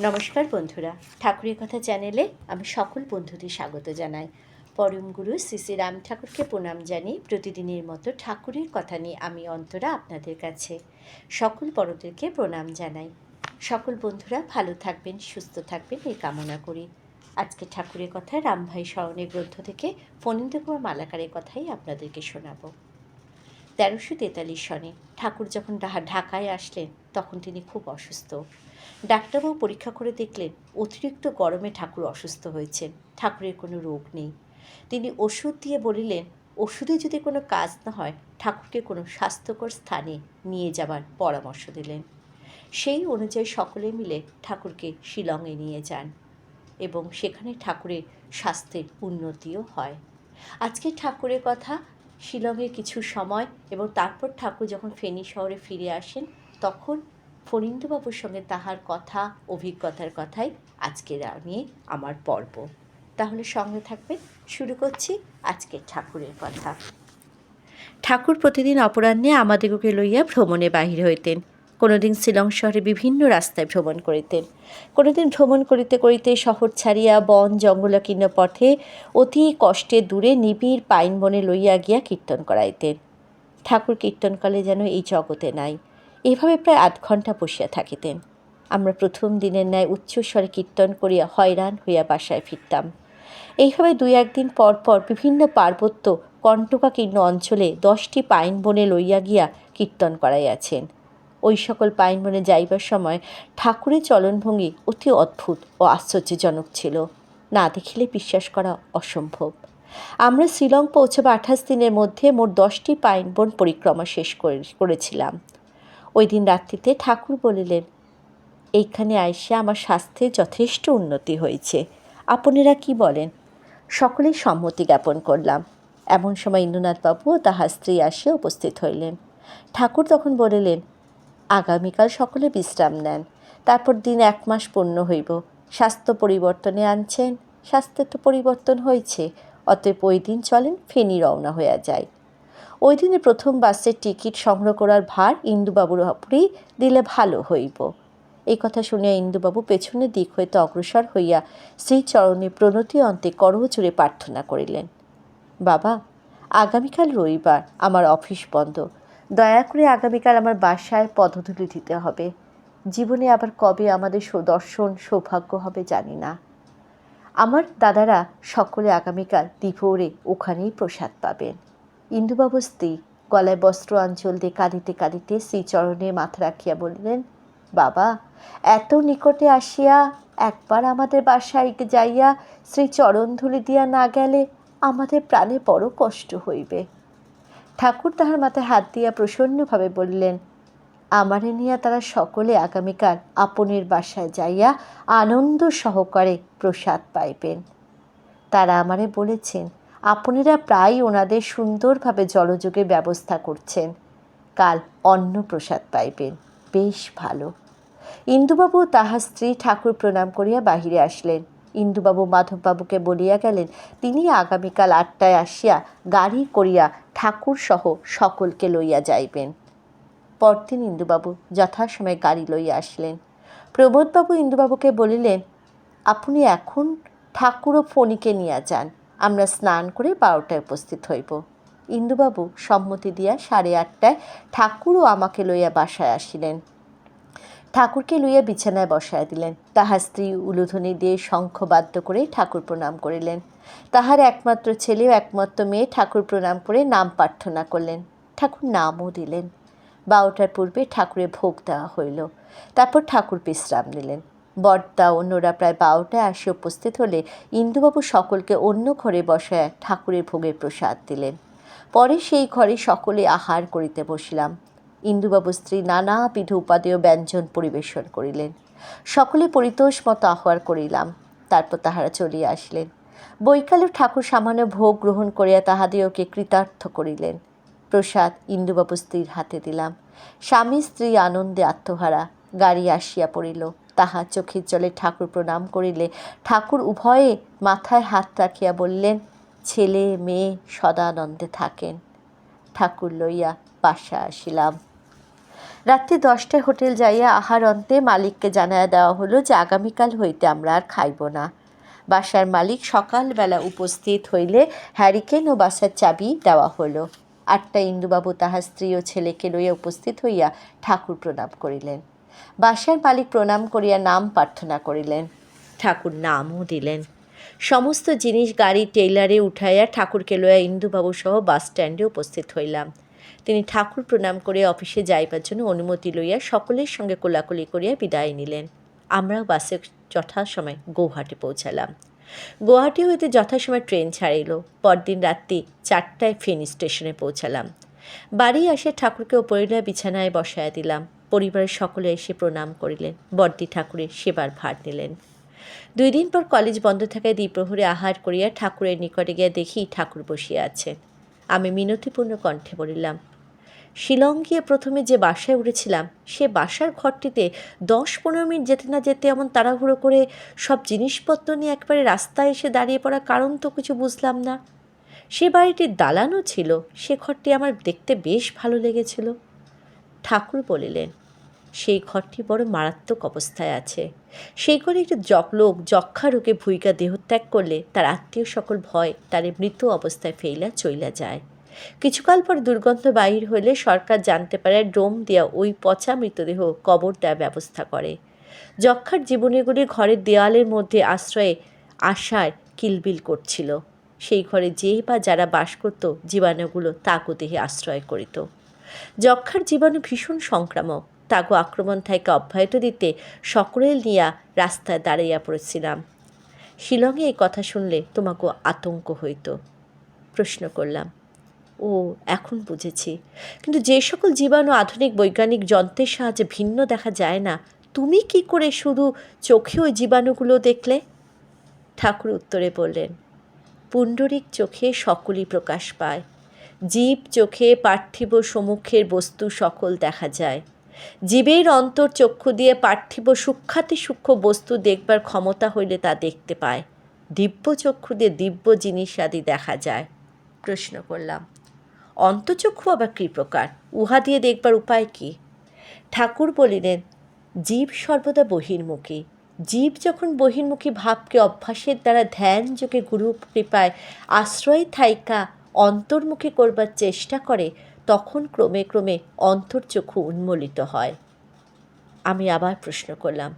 নমস্কার বন্ধুরা, ঠাকুরের কথা চ্যানেলে আমি সকল বন্ধুদের স্বাগত জানাই। পরম গুরু শ্রী শ্রী রাম ঠাকুরকে প্রণাম জানিয়ে প্রতিদিনের মতো ঠাকুরের কথা নিয়ে আমি অন্তরা আপনাদের কাছে সকল বড়দেরকে প্রণাম জানাই। সকল বন্ধুরা ভালো থাকবেন, সুস্থ থাকবেন এই কামনা করি। আজকে ঠাকুরের কথা রামভাই স্মরণের গ্রন্থ থেকে ফণীন্দ্র কুমার মালাকারের কথাই আপনাদেরকে শোনাবো। 1343 সনে ঠাকুর যখন ঢাকায় আসলেন তখন তিনি খুব অসুস্থ। ডাক্তারবাবু পরীক্ষা করে দেখলেন অতিরিক্ত গরমে ঠাকুর অসুস্থ হয়েছেন, ঠাকুরের কোনো রোগ নেই। তিনি ওষুধ দিয়ে বলিলেন ওষুধে যদি কোনো কাজ না হয় ঠাকুরকে কোনো স্বাস্থ্যকর স্থানে নিয়ে যাবার পরামর্শ দিলেন। সেই অনুযায়ী সকলে মিলে ঠাকুরকে শিলংয়ে নিয়ে যান এবং সেখানে ঠাকুরের স্বাস্থ্যের উন্নতিও হয়। আজকে ঠাকুরের কথা শিলংয়ে কিছু সময় এবং তারপর ঠাকুর যখন ফেনী শহরে ফিরে আসেন তখন ফণীন্দ্রবাবুর সঙ্গে তাহার কথা, অভিজ্ঞতার কথাই আজকের নিয়ে আমার পর্ব। তাহলে সঙ্গে থাকবেন, শুরু করছি আজকের ঠাকুরের কথা। ঠাকুর প্রতিদিন অপরাহ্নে আমাদিগকে লইয়া ভ্রমণে বাহির হইতেন। কোনোদিন শিলং শহরে বিভিন্ন রাস্তায় ভ্রমণ করিতেন, কোনোদিন ভ্রমণ করিতে করিতে শহর ছাড়িয়া বন জঙ্গলাকীর্ণ পথে অতি কষ্টে দূরে নিবিড় পাইন বনে লইয়া গিয়া কীর্তন করাইতেন। ঠাকুর কীর্তনকালে যেন এই জগতে নাই, এভাবে প্রায় আধ ঘণ্টা বসিয়া থাকিতেন। আমরা প্রথম দিনের ন্যায় উচ্চস্বরে কীর্তন করিয়া হয়রান হইয়া বাসায় ফিরতাম। এইভাবে 2-1 দিন পর পর বিভিন্ন পার্বত্য কণ্টকাকীর্ণ অঞ্চলে 10টি পাইন বনে লইয়া গিয়া কীর্তন করাইয়াছেন। ওই সকল পাইন বনে যাইবার সময় ঠাকুরের চলনভঙ্গি অতি অদ্ভুত ও আশ্চর্যজনক ছিল, না দেখিলে বিশ্বাস করা অসম্ভব। আমরা শিলং পৌঁছাবার 28 দিনের মধ্যে মোট 10টি পাইন বন পরিক্রমা শেষ করেছিলাম। ওই দিন রাত্রিতে ঠাকুর বলিলেন, এইখানে আইসে আমার স্বাস্থ্যের যথেষ্ট উন্নতি হয়েছে, আপনারা কি বলেন? সকলেই সম্মতি জ্ঞাপন করলাম। এমন সময় ইন্দ্রনাথবাবু ও তাহার স্ত্রী আসিয়া উপস্থিত হইলেন। ঠাকুর তখন বলিলেন, আগামীকাল সকলে বিশ্রাম নেন, তারপর দিন 1 মাস পূর্ণ হইব। স্বাস্থ্য পরিবর্তনে আনছেন, স্বাস্থ্যের তো পরিবর্তন হয়েছে, অতএব ওই দিন চলেন ফেনী রওনা হইয়া যায়। ওই দিনে প্রথম বাসের টিকিট সংগ্রহ করার ভার ইন্দুবাবুর উপরেই দিলে ভালো হইব। এই কথা শুনিয়া ইন্দুবাবু পেছনের দিক হইতে অগ্রসর হইয়া শ্রীচরণে প্রণতি অন্তে করজোড়ে প্রার্থনা করিলেন, বাবা, আগামীকাল রবিবার, আমার অফিস বন্ধ, দয়া করে আগামীকাল আমার বাসায় পদধূলি দিতে হবে। জীবনে আবার কবে আমাদের দর্শন সৌভাগ্য হবে জানি না। আমার দাদারা সকলে আগামীকাল দুপুরে ওখানেই প্রসাদ পাবেন। ইন্দুবাবু স্ত্রী গলায় বস্ত্র আঁচল দিয়ে কাঁদিতে কাঁদিতে শ্রীচরণে মাথা রাখিয়া বলিলেন, বাবা, এত নিকটে আসিয়া একবার আমাদের বাসায় যাইয়া শ্রীচরণ ধুলি দিয়া না গেলে আমাদের প্রাণে বড় কষ্ট হইবে। ঠাকুর তাহার মাথায় হাত দিয়া প্রসন্নভাবে বলিলেন, আমারে নিয়া তারা সকলে আগামীকাল আপনের বাসায় যাইয়া আনন্দ সহকারে প্রসাদ পাইবেন। তারা আমারে বলেছেন আপনারা প্রায় ওনাদের সুন্দরভাবে জলযোগের ব্যবস্থা করছেন, কাল অন্ন প্রসাদ পাইবেন, বেশ ভালো। ইন্দুবাবু তাহার স্ত্রী ঠাকুর প্রণাম করিয়া বাহিরে আসলেন। ইন্দুবাবু মাধববাবুকে বলিয়া গেলেন তিনি আগামীকাল 8টায় আসিয়া গাড়ি করিয়া ঠাকুর সহ সকলকে লইয়া যাইবেন। পরদিন ইন্দুবাবু যথাসময়ে গাড়ি লইয়া আসলেন। প্রবোধবাবু ইন্দুবাবুকে বলিলেন, আপনি এখন ঠাকুর ও ফণীকে নিয়ে যান, আমরা স্নান করে 12টায় উপস্থিত হইব। ইন্দুবাবু সম্মতি দিয়া 8:30টায় ঠাকুর ও আমাকে লইয়া বাসায় আসিলেন। ঠাকুরকে লইয়া বিছানায় বসাইয়া দিলেন। তাহার স্ত্রী উলুধ্বনি দিয়ে শঙ্খবাদ্য করে ঠাকুর প্রণাম করিলেন। তাহার একমাত্র ছেলে ও একমাত্র মেয়ে ঠাকুর প্রণাম করে নাম প্রার্থনা করলেন। ঠাকুর নামও দিলেন। 12টার পূর্বে ঠাকুরের ভোগ দেওয়া হইল। তারপর ঠাকুর বিশ্রাম নিলেন। বরদা অন্যরা প্রায় 12টায় আসে উপস্থিত হলে ইন্দুবাবু সকলকে অন্য ঘরে বসায় ঠাকুরের ভোগের প্রসাদ দিলেন। পরে সেই ঘরে সকলে আহার করিতে বসিলাম। ইন্দুবাবু স্ত্রী নানাবিধ উপাদেয় ব্যঞ্জন পরিবেশন করিলেন। সকলে পরিতোষ মতো আহার করিলাম। তারপর তাহারা চলিয়া আসলেন। বৈকালে ঠাকুর সামান্য ভোগ গ্রহণ করিয়া তাহাদিওকে কৃতার্থ করিলেন। প্রসাদ ইন্দুবাবু স্ত্রীর হাতে দিলাম। স্বামী স্ত্রী আনন্দে আত্মহারা। গাড়ি আসিয়া পড়িল। তাহা চোখের জলে ঠাকুর প্রণাম করিলে ঠাকুর উভয়ে মাথায় হাত রাখিয়া বললেন, ছেলে মেয়ে সদানন্দে থাকেন। ঠাকুর লইয়া বাসা আসিলাম। রাত্রি 10টায় হোটেল যাইয়া আহার অন্তে মালিককে জানাইয়া দেওয়া হলো যে আগামীকাল হইতে আমরা আর খাইব না। বাসার মালিক সকালবেলা উপস্থিত হইলে হ্যারিকেন ও বাসার চাবি দেওয়া হলো। 8টায় ইন্দুবাবু তাহার স্ত্রী ও ছেলেকে লইয়া উপস্থিত হইয়া ঠাকুর প্রণাম করিলেন। বাসার মালিক প্রণাম করিয়া নাম প্রার্থনা করিলেন, ঠাকুর নামও দিলেন। সমস্ত জিনিস গাড়ি টেইলারে উঠাইয়া ঠাকুরকে লইয়া ইন্দুবাবু সহ বাস স্ট্যান্ডে উপস্থিত হইলাম। তিনি ঠাকুর প্রণাম করে অফিসে যাইবার জন্য অনুমতি লইয়া সকলের সঙ্গে কোলাকুলি করিয়া বিদায় নিলেন। আমরাও বাসে যথাসময় গৌহাটি পৌঁছালাম। গুয়াহাটি হইতে যথাসময় ট্রেন ছাড়িল। পরদিন রাত্রি 4টায় ফেনী স্টেশনে পৌঁছালাম। বাড়ি আসে ঠাকুরকে ওপরিলা বিছানায় বসাইয়া দিলাম। পরিবারের সকলে এসে প্রণাম করিলেন। বড়দি ঠাকুরের সেবার ভার নিলেন। 2 দিন পর কলেজ বন্ধ থাকায় দ্বিপ্রহরে আহার করিয়া ঠাকুরের নিকটে গিয়া দেখি ঠাকুর বসিয়া আছেন। আমি মিনতিপূর্ণ কণ্ঠে বলিলাম, শিলং গিয়ে প্রথমে যে বাসায় উঠেছিলাম সে বাসার ঘরটিতে 10-15 মিনিট যেতে না যেতে এমন তাড়াহুড়ো করে সব জিনিসপত্র নিয়ে একবারে রাস্তায় এসে দাঁড়িয়ে পড়ার কারণ তো কিছু বুঝলাম না। সে বাড়িটির দালানও ছিল, সে ঘরটি আমার দেখতে বেশ ভালো লেগেছিল। ঠাকুর বলিলেন, সেই ঘরটি বড় মারাত্মক অবস্থায় আছে। সেই ঘরে একটি লোক যক্ষা রোগে ভুইকা দেহত্যাগ করলে তার আত্মীয় সকল ভয় তারে মৃত অবস্থায় ফেইলা চইলা যায়। কিছুকাল পর দুর্গন্ধ বাহির হইলে সরকার জানতে পারে, ডোম দিয়া ওই পচা মৃতদেহ কবর দেওয়ার ব্যবস্থা করে। যক্ষার জীবনীগুলি ঘরের দেওয়ালের মধ্যে আশ্রয়ে আশায় কিলবিল করছিল। সেই ঘরে যেই বা যারা বাস করত জীবাণুগুলো তাগো দেহে আশ্রয় করিত। যক্ষার জীবাণু ভীষণ সংক্রামক। তাগো আক্রমণ থেকে অব্যাহত দিতে সকলের নিয়া রাস্তায় দাঁড়াইয়া পড়েছিলাম। শিলংয়ে এই কথা শুনলে তোমাকে আতঙ্ক হইত। প্রশ্ন করলাম, ও এখন বুঝেছি, কিন্তু যে সকল জীবাণু আধুনিক বৈজ্ঞানিক যন্ত্রের সাহায্যে ভিন্ন দেখা যায় না, তুমি কি করে শুধু চোখে ওই জীবাণুগুলো দেখলে? ঠাকুর উত্তরে বললেন, পুণ্ডরিক চোখে সকলই প্রকাশ পায়। জীব চোখে পার্থিব সম্মুখের বস্তু সকল দেখা যায়। জীবের অন্তর চক্ষু দিয়ে পার্থিব সূক্ষ্মাতি সূক্ষ্ম বস্তু দেখবার ক্ষমতা হইলে তা দেখতে পায়। দিব্য চক্ষু দিয়ে দিব্য জিনিস আদি দেখা যায়। প্রশ্ন করলাম, অন্তচক্ষু আবার কী প্রকার? উহা দিয়ে দেখবার উপায় কি? ঠাকুর বলিলেন, জীব সর্বদা বহির্মুখী। জীব যখন বহির্মুখী ভাবকে অভ্যাসের দ্বারা ধ্যান যোগে গুরু কৃপায় আশ্রয় থাইকা অন্তর্মুখী করবার চেষ্টা করে, তখন ক্রমে ক্রমে অন্তর্চক্ষু উন্মোলিত হয়। আমি আবার প্রশ্ন করলাম,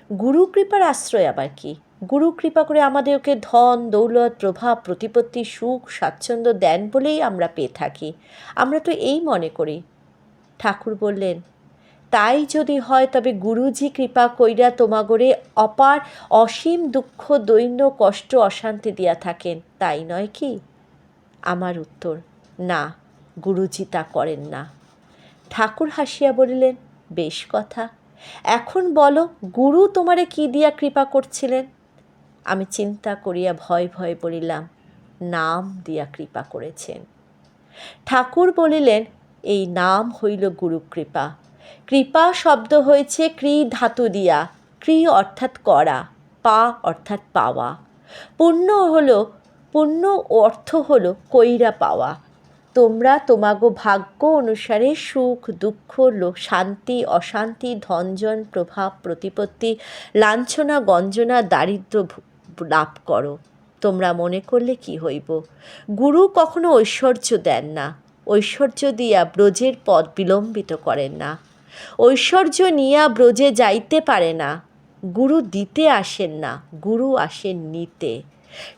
গুরু কৃপার আশ্রয় আবার কি? গুরু কৃপা করে আমাদেরকে ধন দৌলত প্রভাব প্রতিপত্তি সুখ স্বাচ্ছন্দ্য দেন বলেই আমরা পেয়ে থাকি। আমরা তো এই মনে করি। ঠাকুর বললেন, তাই যদি হয় তবে গুরুজি কৃপা কইরা তোমাগরে অপার অসীম দুঃখ দৈন্য কষ্ট অশান্তি দিয়া থাকেন, তাই নয় কি? আমার উত্তর, না, গুরুজি তা করেন না। ঠাকুর হাসিয়া বলিলেন, বেশ কথা, এখন বলো গুরু তোমারে কি দিয়া কৃপা করছিলেন? আমি চিন্তা করিয়া ভয় ভয় বলিলাম, নাম দিয়া কৃপা করেছেন। ঠাকুর বলিলেন, এই নাম হইল গুরু কৃপা। কৃপা শব্দ হয়েছে ক্রি ধাতু দিয়া। ক্রি অর্থাৎ করা, পা অর্থাৎ পাওয়া। পুণ্য অর্থ হলো কইরা পাওয়া। তোমরা তোমাগো ভাগ্য অনুসারে সুখ দুঃখ শান্তি অশান্তি ধনজন প্রভাব প্রতিপত্তি লাঞ্ছনা গঞ্জনা দারিদ্র লাভ করো। তোমরা মনে করলে কি হইব? গুরু কখনো ঐশ্বর্য দেন না। ঐশ্বর্য দিয়া ব্রজের পথ বিলম্বিত করেন না। ঐশ্বর্য নিয়া ব্রজে যাইতে পারে না। গুরু দিতে আসেন না, গুরু আসেন নিতে।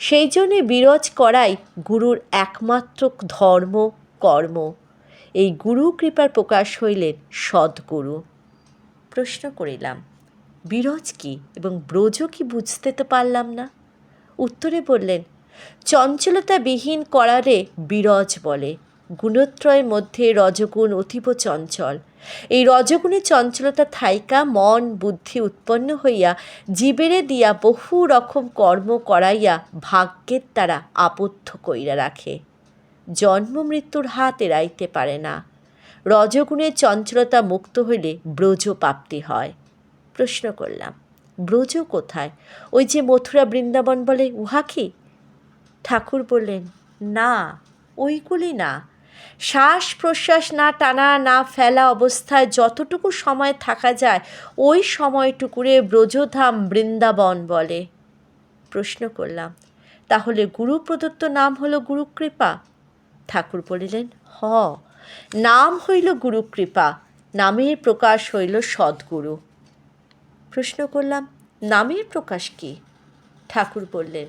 সেই জন্যে বিরজ করাই গুরুর একমাত্র ধর্ম কর্ম। এই গুরু কৃপার প্রকাশ হইলেন সদ্গুরু। প্রশ্ন করিলাম, বিরজ কি এবং ব্রজ কি বুঝতে তো পারলাম না। উত্তরে বললেন, চঞ্চলতাবিহীন করারে বিরজ বলে। গুণত্রয়ের মধ্যে রজগুণ অতীব চঞ্চল। এই রজগুণে চঞ্চলতা থাইকা মন বুদ্ধি উৎপন্ন হইয়া জীবেরে দিয়া বহু রকম কর্ম করাইয়া ভাগ্যের দ্বারা আবদ্ধ কইরা রাখে। জন্ম মৃত্যুর হাত এড়াইতে পারে না। রজগুণের চঞ্চলতা মুক্ত হইলে ব্রজ প্রাপ্তি হয়। প্রশ্ন করলাম, ব্রজ কোথায়? ওই যে মথুরা বৃন্দাবন বলে, উহা কি? ঠাকুর বললেন, না, ওইগুলি না। শ্বাস প্রশ্বাস না টানা না ফেলা অবস্থায় যতটুকু সময় থাকা যায় ওই সময়টুকুরে ব্রজধাম বৃন্দাবন বলে। প্রশ্ন করলাম, তাহলে গুরু প্রদত্ত নাম হলো গুরুকৃপা? ঠাকুর বলিলেন, নাম হইল গুরুকৃপা, নামের প্রকাশ হইল সদ্গুরু। প্রশ্ন করলাম, নামের প্রকাশ কি? ঠাকুর বললেন,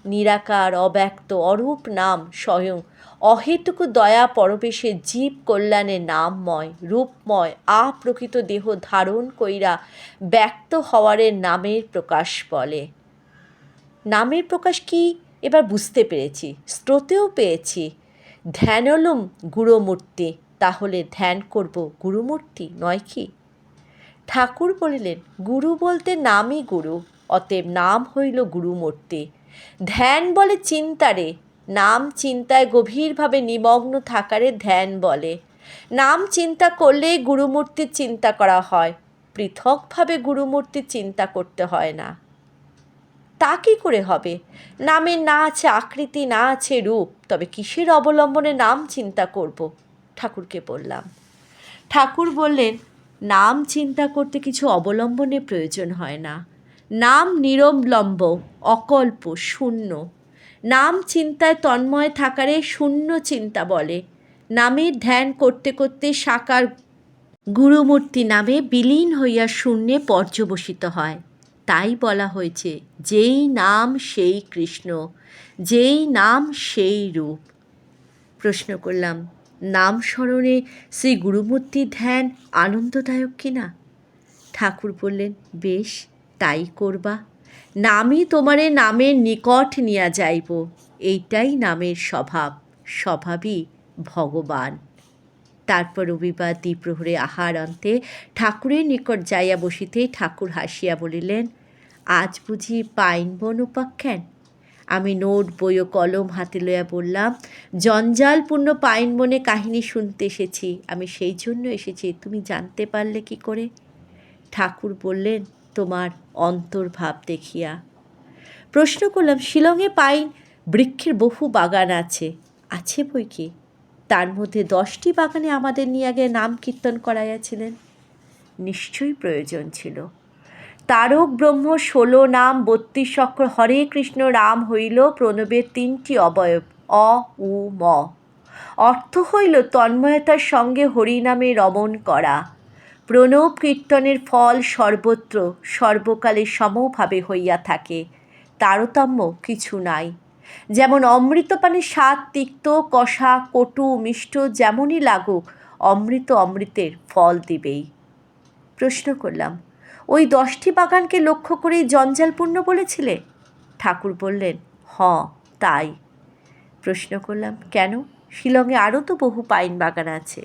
নিরাকার অব্যক্ত অরূপ নাম স্বয়ং অহেতুক দয়া পরবেশে জীব কল্যাণে নামময় রূপময় আপ্রকৃত দেহ ধারণ কইরা ব্যক্ত হওয়ারের নামের প্রকাশ বলে। নামের প্রকাশ কি এবার বুঝতে পেরেছি, স্রোতেও পেয়েছি। ধ্যানলুম গুরুমূর্তি, তাহলে ধ্যান করব গুরুমূর্তি নয় কি? ঠাকুর বলিলেন, গুরু বলতে নামই গুরু, অতএব নাম হইল গুরুমূর্তি। ধ্যান বলে চিন্তারে, নাম চিন্তায় গভীরভাবে নিমগ্ন থাকারে ধ্যান বলে। নাম চিন্তা করলে গুরুমূর্তির চিন্তা করা হয়, পৃথকভাবে গুরুমূর্তির চিন্তা করতে হয় না। তা কী করে হবে? নামের না আছে আকৃতি, না আছে রূপ, তবে কিসের অবলম্বনে নাম চিন্তা করব? ঠাকুরকে বললাম। ঠাকুর বললেন, নাম চিন্তা করতে কিছু অবলম্বনের প্রয়োজন হয় না। নাম নিরবলম্ব, অকল্প, শূন্য। নাম চিন্তায় তন্ময় থাকারে শূন্য চিন্তা বলে। নামের ধ্যান করতে করতে সাকার গুরুমূর্তি নামে বিলীন হইয়া শূন্যে পর্যবসিত হয়। তাই বলা হয়েছে, যেই নাম সেই কৃষ্ণ, যেই নাম সেই রূপ। প্রশ্ন করলাম, নাম স্মরণে শ্রী গুরুমূর্তির ধ্যান আনন্দদায়ক কিনা? ঠাকুর বললেন, বেশ, তাই করবা। নামই তোমারে নামের নিকট নিয়া যাইব, এইটাই নামের স্বভাব, স্বভাবই ভগবান। তারপর রবিবার দ্বিপ্রহরে আহার অন্তে ঠাকুরের নিকট যাইয়া বসিতে ঠাকুর হাসিয়া বলিলেন, আজ বুঝি পাইন বন উপাখ্যান? আমি নোট বই ও কলম হাতে লইয়া বললাম, জঞ্জালপূর্ণ পাইন বনে কাহিনী শুনতে এসেছি। আমি সেই জন্য এসেছি, তুমি জানতে পারলে কি করে? ঠাকুর বললেন, তোমার অন্তর্ভাব দেখিয়া। প্রশ্ন করলাম, শিলংয়ে পাইন বৃক্ষের বহু বাগান আছে। আছে বই কি, তার মধ্যে 10টি বাগানে আমাদের নিয়ে আগে নাম কীর্তন করাইয়াছিলেন। নিশ্চয়ই প্রয়োজন ছিল। তারক ব্রহ্ম 16 নাম 32 অক্ষর হরে কৃষ্ণ রাম হইল প্রণবের 3টি অবয়ব অ উ ম। অর্থ হইল তন্ময়তার সঙ্গে হরিনামে রমণ করা। প্রণব কীর্তনের ফল সর্বত্র সর্বকালে সমভাবে হইয়া থাকে, তারতম্য কিছু নাই। যেমন অমৃতপানে স্বাদ তিক্ত কষা কটু মিষ্ট যেমনই লাগুক, অমৃত অমৃতের ফল দিবেই। প্রশ্ন করলাম, ওই 10টি বাগানকে লক্ষ্য করেই জঞ্জালপূর্ণ বলেছিলে? ঠাকুর বললেন, তাই। প্রশ্ন করলাম, কেন? শিলংয়ে আরও তো বহু পাইন বাগান আছে।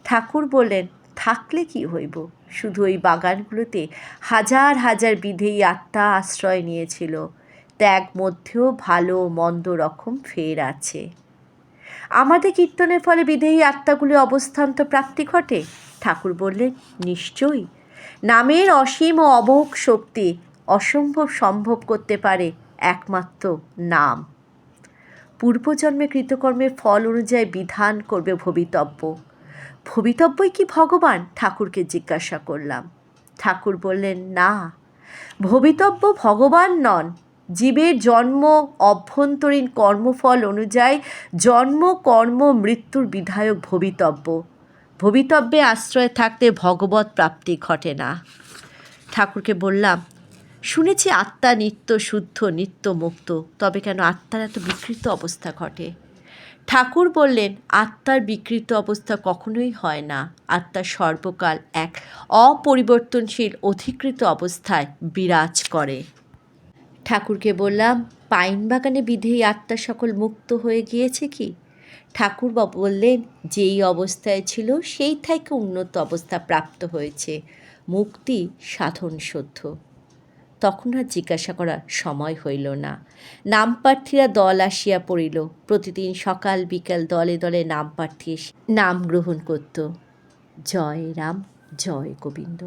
ঠাকুর বললেন, থাকলে কি হইব, শুধু ওই বাগানগুলোতে হাজার হাজার বিধেয়ী আত্মা আশ্রয় নিয়েছিল, ত্যাগ মধ্যেও ভালো মন্দ রকম ফের আছে। আমাদের কীর্তনের ফলে বিধেয়ী আত্মাগুলি অবস্থান্ত প্রাপ্তি ঘটে? ঠাকুর বললেন, নিশ্চয়ই। নামের অসীম ও অমোঘ শক্তি অসম্ভব সম্ভব করতে পারে একমাত্র নাম। পূর্বজন্মে কৃতকর্মের ফল অনুযায়ী বিধান করবে ভবিতব্য। ভবিতব্যই কি ভগবান? ঠাকুরকে জিজ্ঞাসা করলাম। ঠাকুর বললেন, না, ভবিতব্য ভগবান নন। জীবের জন্ম অভ্যন্তরীণ কর্মফল অনুযায়ী জন্ম কর্ম মৃত্যুর বিধায়ক ভবিতব্য। ভবিতব্যে আশ্রয় থাকতে ভগবৎ প্রাপ্তি ঘটে না। ঠাকুরকে বললাম, শুনেছি আত্মা নিত্য শুদ্ধ নিত্য মুক্ত, তবে কেন আত্মার এত বিকৃত অবস্থা ঘটে? ঠাকুর বললেন, আত্মার বিকৃত অবস্থা কখনোই হয় না। আত্মা সর্বকাল এক অপরিবর্তনশীল অধিকৃত অবস্থায় বিরাজ করে। ঠাকুরকে বললাম, পাইন বাগানে বিধেয়ী আত্মা সকল মুক্ত হয়ে গিয়েছে কি? ঠাকুর বললেন, যেই অবস্থায় ছিল সেই থেকে উন্নত অবস্থা প্রাপ্ত হয়েছে, মুক্তি সাধন সধ্য। তখন আর জিজ্ঞাসা করার সময় হইল না। নামপ্রার্থীরা দল আসিয়া পড়িল। প্রতিদিন সকাল বিকাল দলে দলে নামপ্রার্থী নাম গ্রহণ করত। জয় রাম, জয় গোবিন্দ।